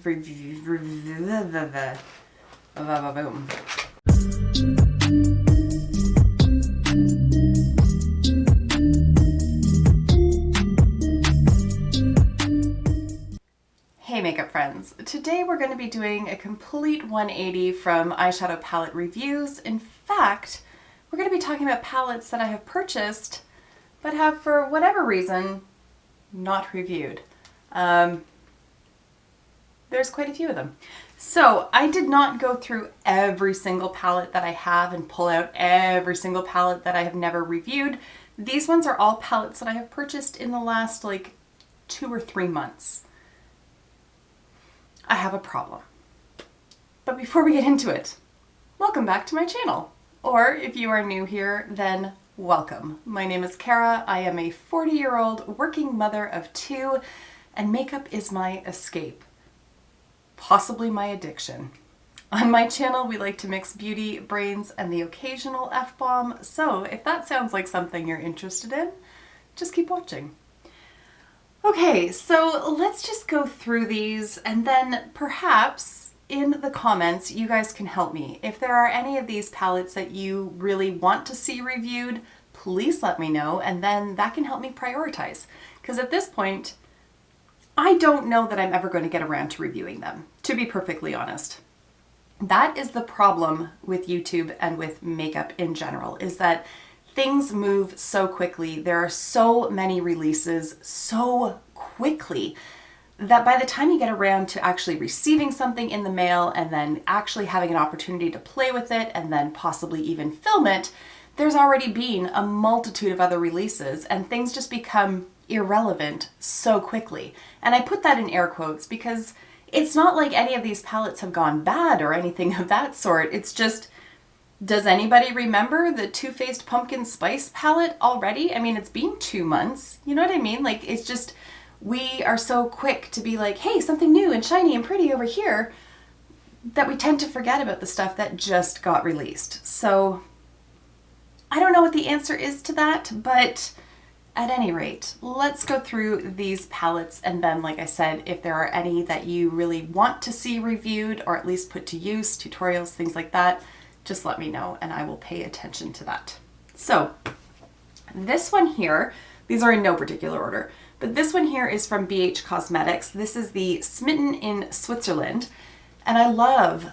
Boom. Hey makeup friends, today we're going to be doing a complete 180 from eyeshadow palette reviews. In fact, we're going to be talking about palettes that I have purchased but have for whatever reason not reviewed. There's quite a few of them. So I did not go through every single palette that I have and pull out every single palette that I have never reviewed. These ones are all palettes that I have purchased in the last like 2 or 3 months. I have a problem. But before we get into it, welcome back to my channel. Or if you are new here, then welcome. My name is Kara. I am a 40-year-old working mother of 2, and makeup is my escape. Possibly my addiction. On my channel, we like to mix beauty, brains, and the occasional F-bomb. So if that sounds like something you're interested in, just keep watching. Okay, so let's just go through these, and then perhaps in the comments you guys can help me. If there are any of these palettes that you really want to see reviewed, please let me know, and then that can help me prioritize. Because at this point, I don't know that I'm ever going to get around to reviewing them, to be perfectly honest. That is the problem with YouTube and with makeup in general, is that things move so quickly. There are so many releases so quickly that by the time you get around to actually receiving something in the mail and then actually having an opportunity to play with it and then possibly even film it, there's already been a multitude of other releases and things just become irrelevant so quickly. And I put that in air quotes because it's not like any of these palettes have gone bad or anything of that sort. It's just, does anybody remember the Too Faced Pumpkin Spice palette already? I mean, it's been 2 months. You know what I mean? Like, it's just, we are so quick to be like, hey, something new and shiny and pretty over here, that we tend to forget about the stuff that just got released. So I don't know what the answer is to that, but at any rate, let's go through these palettes, and then, like I said, if there are any that you really want to see reviewed or at least put to use, tutorials, things like that, just let me know and I will pay attention to that. So this one here, these are in no particular order, but this one here is from BH Cosmetics. This is the Smitten in Switzerland. And I love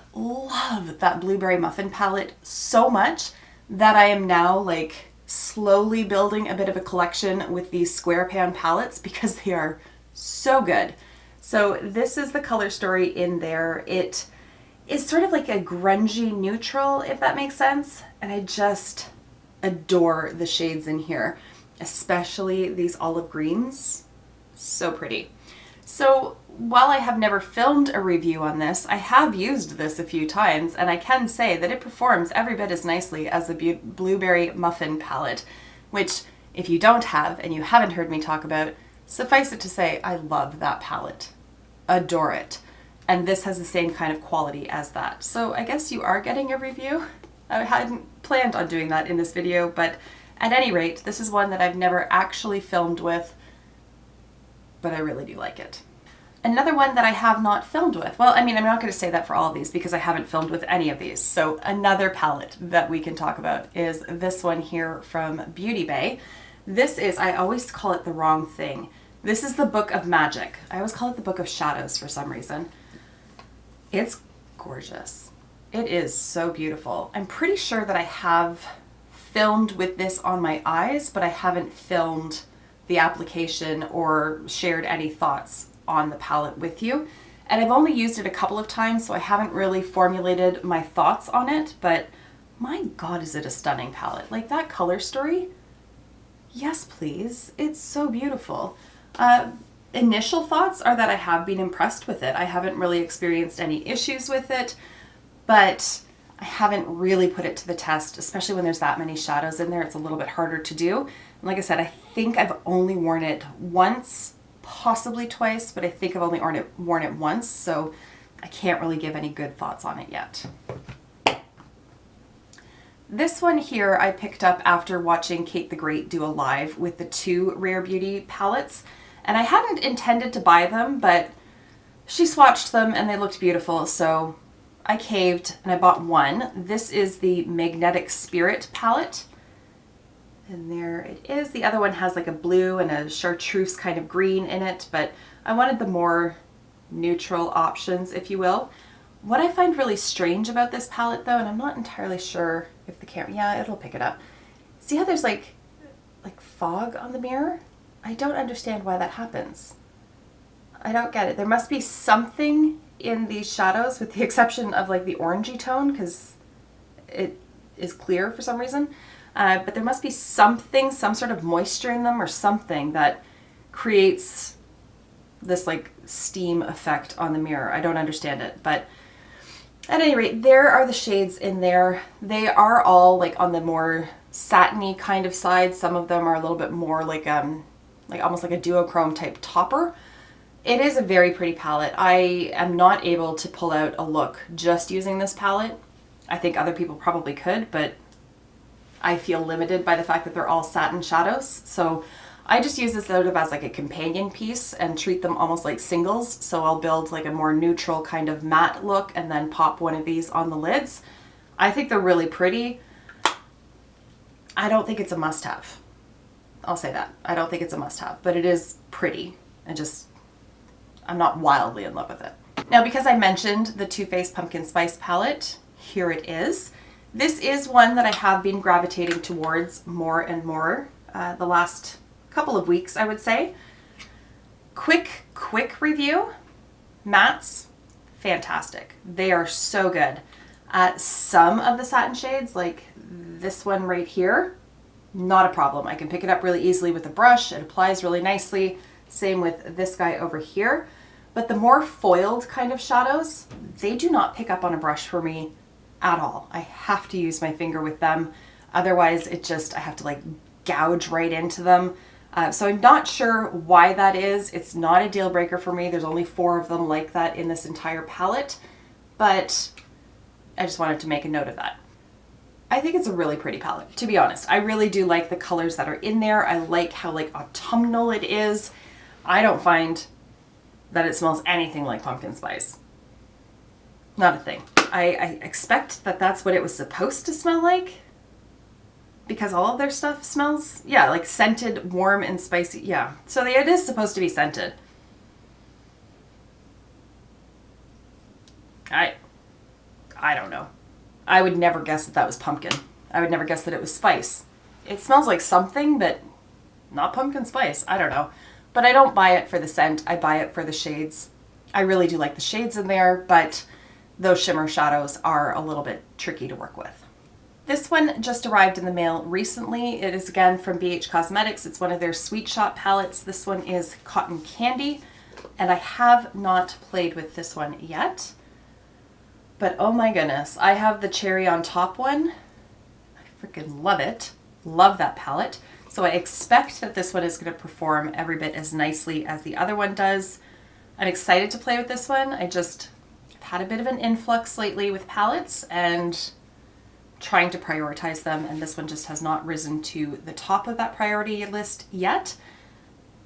that blueberry muffin palette so much that I am now like slowly building a bit of a collection with these square pan palettes because they are so good. So this is the color story in there. It is sort of like a grungy neutral, if that makes sense. And I just adore the shades in here, especially these olive greens. So pretty. So while I have never filmed a review on this, I have used this a few times, and I can say that it performs every bit as nicely as the Blueberry Muffin palette, which if you don't have and you haven't heard me talk about, suffice it to say, I love that palette. Adore it. And this has the same kind of quality as that. So I guess you are getting a review. I hadn't planned on doing that in this video, but at any rate, this is one that I've never actually filmed with, but I really do like it. Another one that I have not filmed with, well, I mean, I'm not going to say that for all of these because I haven't filmed with any of these. So another palette that we can talk about is this one here from Beauty Bay. This is, I always call it the wrong thing. This is the Book of Magic. I always call it the Book of Shadows for some reason. It's gorgeous. It is so beautiful. I'm pretty sure that I have filmed with this on my eyes, but I haven't filmed the application or shared any thoughts on the palette with you. And I've only used it a couple of times, so I haven't really formulated my thoughts on it, but my God, is it a stunning palette. Like that color story, yes please, it's so beautiful. Initial thoughts are that I have been impressed with it. I haven't really experienced any issues with it, but I haven't really put it to the test, especially when there's that many shadows in there. It's a little bit harder to do. And like I said, I think I've only worn it once, possibly twice, but I think I've only worn it once, so I can't really give any good thoughts on it yet. This one here I picked up after watching Kate the Great do a live with the 2 Rare Beauty palettes. And I hadn't intended to buy them, but she swatched them and they looked beautiful, so I caved and I bought one. This is the Magnetic Spirit palette. And there it is. The other one has like a blue and a chartreuse kind of green in it, but I wanted the more neutral options, if you will. What I find really strange about this palette though, and I'm not entirely sure if the camera, yeah, it'll pick it up. See how there's like fog on the mirror? I don't understand why that happens. I don't get it. There must be something in these shadows, with the exception of like the orangey tone, because it is clear for some reason. But there must be something, some sort of moisture in them or something that creates this like steam effect on the mirror. I don't understand it, but at any rate, there are the shades in there. They are all like on the more satiny kind of side. Some of them are a little bit more like almost like a duochrome type topper. It is a very pretty palette. I am not able to pull out a look just using this palette. I think other people probably could, but I feel limited by the fact that they're all satin shadows. So I just use this sort of as like a companion piece and treat them almost like singles. So I'll build like a more neutral kind of matte look and then pop one of these on the lids. I think they're really pretty. I don't think it's a must-have. I'll say that. I don't think it's a must-have, but it is pretty. I'm not wildly in love with it. Now, because I mentioned the Too Faced Pumpkin Spice palette, here it is. This is one that I have been gravitating towards more and more the last couple of weeks, I would say. Quick review. Mattes, fantastic. They are so good. Some of the satin shades, like this one right here, not a problem. I can pick it up really easily with a brush. It applies really nicely. Same with this guy over here. But the more foiled kind of shadows, they do not pick up on a brush for me at all. I have to use my finger with them. Otherwise, I have to like gouge right into them. So I'm not sure why that is. It's not a deal breaker for me. There's only 4 of them like that in this entire palette, but I just wanted to make a note of that. I think it's a really pretty palette, to be honest. I really do like the colors that are in there. I like how like autumnal it is. I don't find that it smells anything like pumpkin spice. Not a thing. I expect that that's what it was supposed to smell like, because all of their stuff smells, yeah, like scented, warm, and spicy. Yeah, so it is supposed to be scented. I don't know. I would never guess that that was pumpkin. I would never guess that it was spice. It smells like something, but not pumpkin spice. I don't know. But I don't buy it for the scent. I buy it for the shades. I really do like the shades in there, but those shimmer shadows are a little bit tricky to work with. This one just arrived in the mail recently. It is again from BH Cosmetics. It's one of their Sweet Shop palettes. This one is Cotton Candy, and I have not played with this one yet. But oh my goodness, I have the cherry on top one. I freaking love it. Love that palette. So I expect that this one is going to perform every bit as nicely as the other one does. I'm excited to play with this one. I've had a bit of an influx lately with palettes and trying to prioritize them, and this one just has not risen to the top of that priority list yet.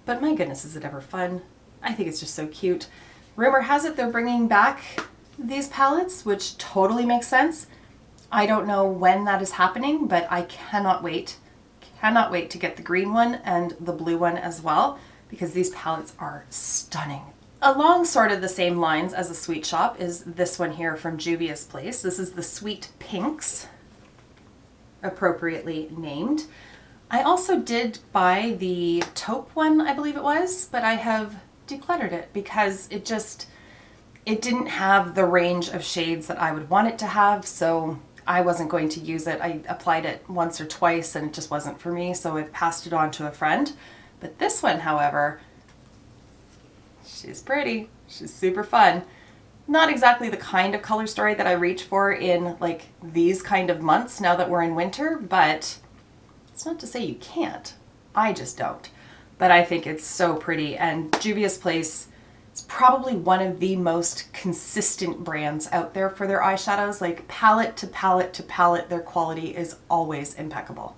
But my goodness, is it ever fun. I think it's just so cute. Rumor has it they're bringing back these palettes, which totally makes sense. I don't know when that is happening, but I cannot wait. Cannot wait to get the green one and the blue one as well, because these palettes are stunning. Along sort of the same lines as a Sweet Shop is this one here from Juvia's place. This is the Sweet Pinks, appropriately named. I also did buy the taupe one, I believe it was, but I have decluttered it because it didn't have the range of shades that I would want it to have, so I wasn't going to use it. I applied it once or twice and it just wasn't for me, so I've passed it on to a friend. But this one, however, she's pretty. She's super fun. Not exactly the kind of color story that I reach for in like these kind of months now that we're in winter, but it's not to say you can't. I just don't. But I think it's so pretty, and Juvia's Place is probably one of the most consistent brands out there for their eyeshadows. Like palette to palette to palette, their quality is always impeccable.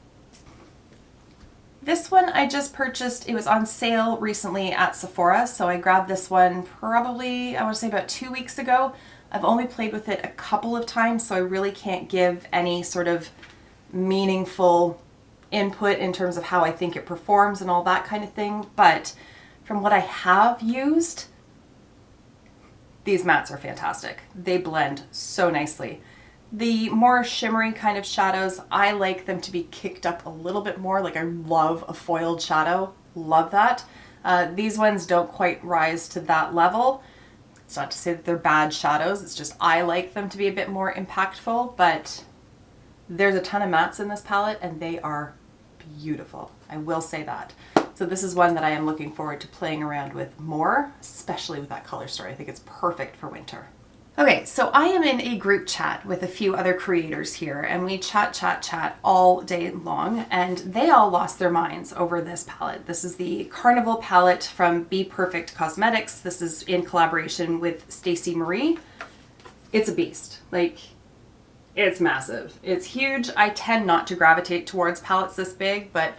This one I just purchased. It was on sale recently at Sephora, so I grabbed this one probably, I want to say about 2 weeks ago. I've only played with it a couple of times, so I really can't give any sort of meaningful input in terms of how I think it performs and all that kind of thing. But from what I have used, these mattes are fantastic. They blend so nicely. The more shimmery kind of shadows, I like them to be kicked up a little bit more. Like I love a foiled shadow, love that. These ones don't quite rise to that level. It's not to say that they're bad shadows, it's just I like them to be a bit more impactful, but there's a ton of mattes in this palette and they are beautiful. I will say that. So this is one that I am looking forward to playing around with more, especially with that color story. I think it's perfect for winter. Okay, so I am in a group chat with a few other creators here, and we chat all day long, and they all lost their minds over this palette. This is the Carnival palette from BPerfect Cosmetics. This is in collaboration with Stacey Marie. It's a beast. Like, it's massive. It's huge. I tend not to gravitate towards palettes this big, but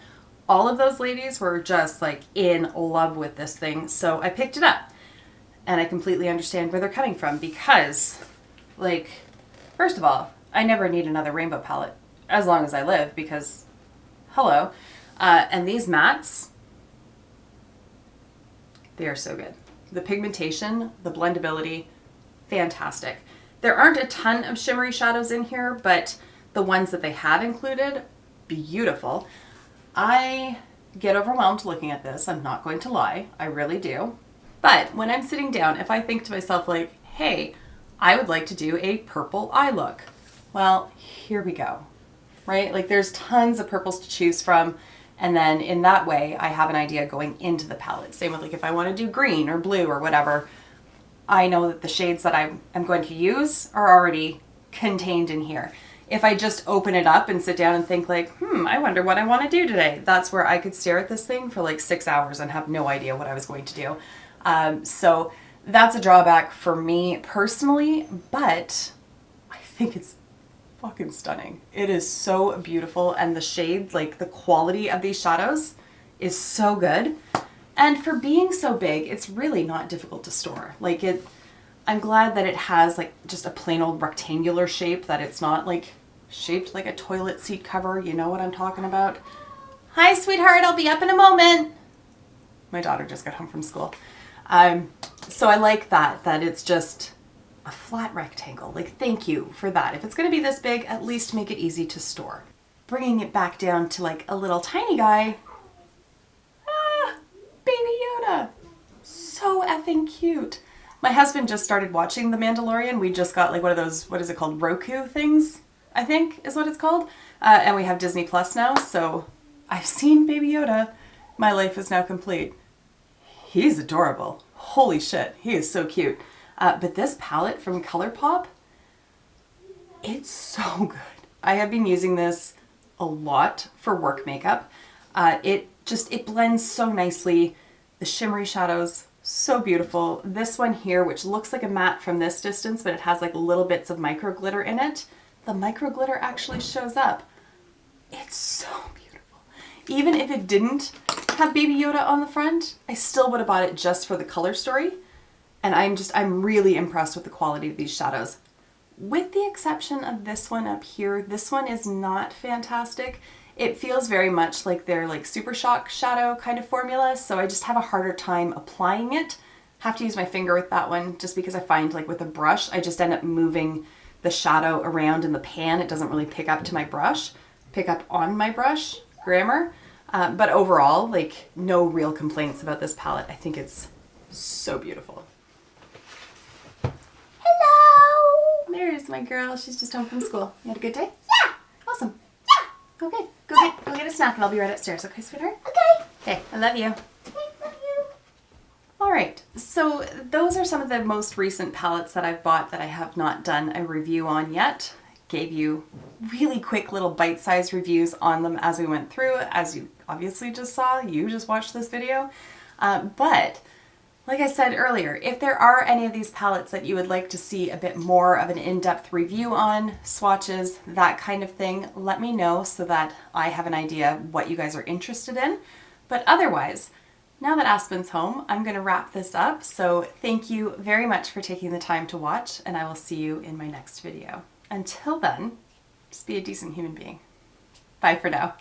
all of those ladies were just like in love with this thing, so I picked it up. And I completely understand where they're coming from because, like, first of all, I never need another rainbow palette as long as I live because, hello. And these mattes, they are so good. The pigmentation, the blendability, fantastic. There aren't a ton of shimmery shadows in here, but the ones that they have included, beautiful. I get overwhelmed looking at this, I'm not going to lie, I really do. But when I'm sitting down, if I think to myself like, hey, I would like to do a purple eye look, well, here we go, right? Like there's tons of purples to choose from. And then in that way, I have an idea going into the palette. Same with like if I want to do green or blue or whatever, I know that the shades that I'm going to use are already contained in here. If I just open it up and sit down and think like, I wonder what I want to do today, that's where I could stare at this thing for like 6 hours and have no idea what I was going to do. So that's a drawback for me personally, but I think it's fucking stunning. It is so beautiful, and the shades, like the quality of these shadows is so good. And for being so big, it's really not difficult to store. Like I'm glad that it has like just a plain old rectangular shape, that it's not like shaped like a toilet seat cover. You know what I'm talking about? Hi, sweetheart, I'll be up in a moment. My daughter just got home from school. So I like that it's just a flat rectangle. Like, thank you for that. If it's going to be this big, at least make it easy to store. Bringing it back down to like a little tiny guy. Baby Yoda. So effing cute. My husband just started watching The Mandalorian. We just got like one of those, what is it called? Roku things, I think is what it's called. And we have Disney Plus now. So I've seen Baby Yoda. My life is now complete. He's adorable. Holy shit, he is so cute. But this palette from ColourPop, it's so good. I have been using this a lot for work makeup. It blends so nicely. The shimmery shadows, so beautiful. This one here, which looks like a matte from this distance, but it has like little bits of micro glitter in it. The micro glitter actually shows up. It's so beautiful. Even if it didn't have Baby Yoda on the front, I still would have bought it just for the color story. And I'm really impressed with the quality of these shadows. With the exception of this one up here, this one is not fantastic. It feels very much like their like Super Shock shadow kind of formula, so I just have a harder time applying it. Have to use my finger with that one just because I find like with a brush, I just end up moving the shadow around in the pan. It doesn't really pick up on my brush, grammar. But overall, like no real complaints about this palette. I think it's so beautiful. Hello! There's my girl. She's just home from school. You had a good day? Yeah! Awesome. Yeah! Okay, go get a snack and I'll be right upstairs. Okay, sweetheart? Okay. Okay, I love you. Okay, love you. All right, so those are some of the most recent palettes that I've bought that I have not done a review on yet. Gave you really quick little bite-sized reviews on them as we went through, as you obviously just saw. You just watched this video. But Like I said earlier, if there are any of these palettes that you would like to see a bit more of an in-depth review on, swatches, that kind of thing, let me know so that I have an idea what you guys are interested in. But otherwise, now that Aspen's home, I'm going to wrap this up. So thank you very much for taking the time to watch, and I will see you in my next video. Until then, just be a decent human being. Bye for now.